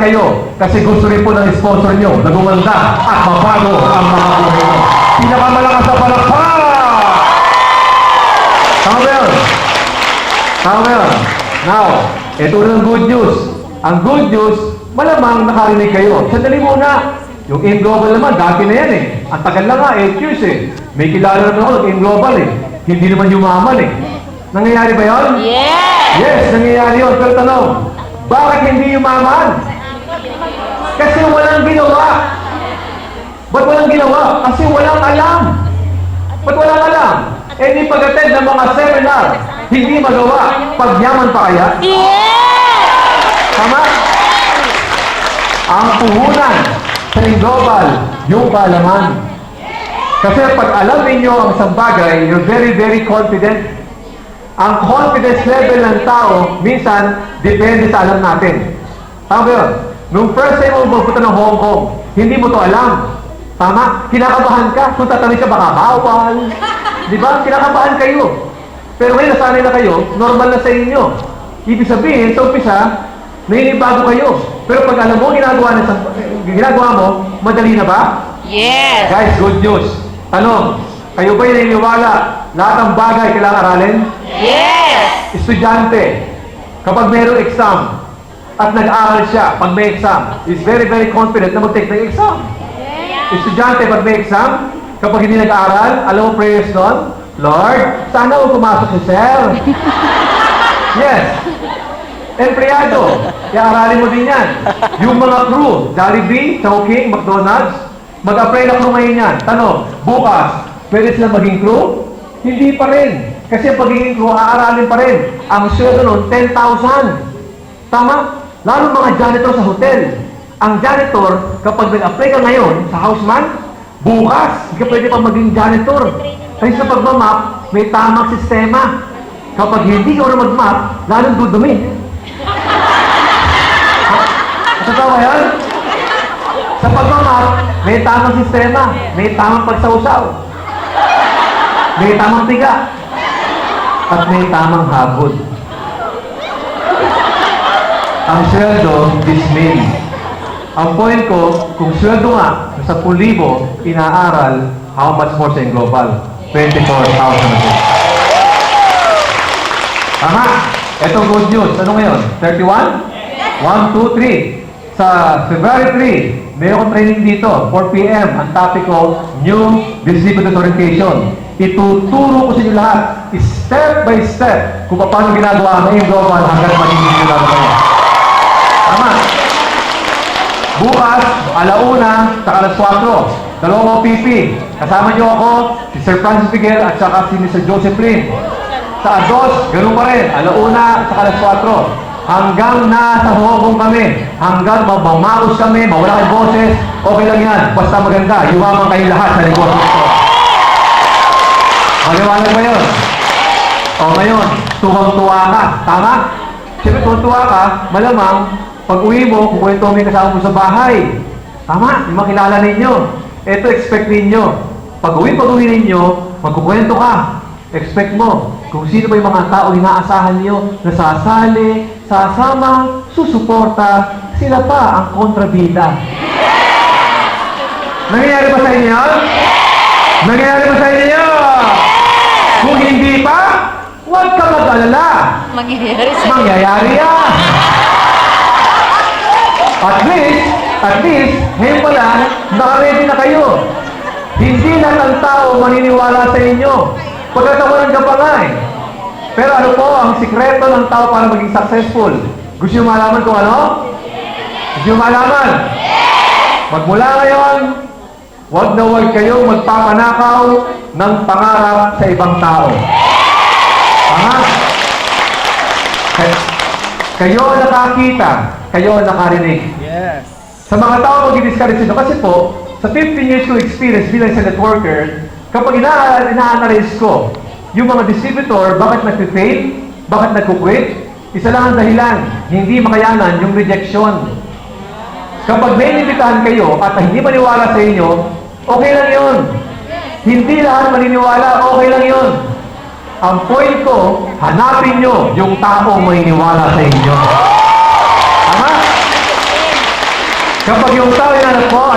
kayo kasi gusto rin po ng sponsor nyo na gumanda at mabago ang mga buhay nyo. Pinakamalakas sa palakpak! Tama ba yun? Tama ba yun? Now, ito na ang good news. Ang good news, malamang nakarinig kayo. Sandali muna. Yung AIM Global naman, dati na yan eh. Ang tagal na nga, 8 years eh. May kilala naman ako ng AIM Global eh. Hindi naman yumaman eh. Nangyayari ba yun? Yes! Yes, nangyayari yun. Pero tanong, bakit hindi yumaman? Kasi walang ginawa. Ba't walang ginawa? Kasi walang alam. Ba't walang alam? Eh di pag-attend ng mga seminar, hindi magawa. Pagyaman pa kaya? Yes! Tama? Ang puhunan sa global, yung kaalaman. Kasi pag alam ninyo ang isang bagay, you're very, very confident. Ang confidence level ng tao, minsan, depende sa alam natin. Tama ba yun? Nung first time mo magpunta ng Hong Kong, hindi mo to alam. Tama? Kinakabahan ka. Kung tatanong ka, baka bawal. Di ba? Kinakabahan kayo. Pero ngayon, nasanay na kayo, normal na sa inyo. Ibig sabihin, sa umpisa, naninibago kayo. Pero pag alam mo, ginagawa mo, madali na ba? Yes! Guys, good news. Tanong, kayo ba'y naniniwala lahat ng bagay kailangan aralin? Yes! Estudyante, kapag mayroong exam, at nag-aaral siya pag may exam, is very, very confident na mag-take ng exam. Estudyante, pag may exam, kapag hindi nag-aaral, alam mo prayers doon? Lord, sana huwag pumasok si Sir. Yes. Empleyado, i-aralin mo din yan. Yung mga crew, Jollibee, Chowking, McDonald's, mag-apply na crew ngayon yan. Tanong, bukas, pwede sila maging crew? Hindi pa rin. Kasi pagiging crew, aaralin pa rin. Ang sweldo nun, 10,000. Tama? Lalo mga janitor sa hotel. Ang janitor, kapag nag-apply ka ngayon sa houseman, bukas, hindi ka pwede pa maging janitor. Kasi sa pagmamap, may tamang sistema. Kapag hindi ka na mag-map, lalong dudumi. Totoo yan? Sa pagmamap, may tamang sistema, may tamang pagsawsaw, may tamang tiga, at may tamang habod. Ang sweldo, dismay. Ang point ko, kung sweldo nga, sa 10,000, inaaral, how much more sa global? 24,000 na po. Tama! Ito good news. Ano ngayon? 31? 1, 2, 3. Sa February 3, may akong training dito, 4 p.m. Ang topic ko, New Distributed Orientation. Ituturo ko sa inyo lahat, step by step, kung paano ginagawa ang AIM Global hanggang magiging nyo lang kayo. Tama. Bukas, alauna, sa alas 4, dalawang OPP. Kasama nyo ako, si Sir Francis Miguel at saka si Mr. Joseph Lin. Sa Ados, ganun pa rin, alauna, sa alas 4. Hanggang nasa Hong Kong kami, hanggang mamaus kami, mawala kayong boses, okay lang yan. Basta maganda, yumaman kayo lahat sa negosyo ko. Maliwanag ba yun? O ngayon, tuwang-tuwa ka. Tama? Siyempre, tuwang-tuwa ka, malamang, pag uwi mo, kukwento mo yung kasama mo sa bahay. Tama? Yung makilala ninyo. Ito, expect ninyo. Pag uwi ninyo, magkukwento ka. Expect mo kung sino ba yung mga tao inaasahan niyo na sasali, sasama, susuporta, sila pa ang kontrabida. Nangyayari ba sa inyo? Nangyayari ba sa inyo? Kung hindi pa, huwag ka mag-alala. Mangyayari yan. At least, ngayon pala, naka-ready na kayo. Hindi lang ang tao maniniwala sa inyo. Pagkatawanan ka pa nga eh. Pero ano po ang sikreto ng tao para maging successful? Gusto nyo malaman kung ano? Gusto nyo malaman? Magmula ngayon, huwag na huwag kayong magpapanakaw ng pangarap sa ibang tao. Tama? Kayo ang nakakita, kayo ang nakarinig. Yes. Sa mga tao mag-discourage nyo, kasi po, sa 15 years ko experience bilang sa networker, kapag ina-analyze ko yung mga distributor, bakit nag-fail, bakit nag-quit, isa lang ang dahilan, hindi makayanan yung rejection. Kapag may inibitahan kayo at hindi maniwala sa inyo, okay lang yun. Hindi lahat maniniwala, okay lang yun. Ang point ko, hanapin nyo yung taong maniniwala sa inyo. Tama? Kapag yung tao inanap mo,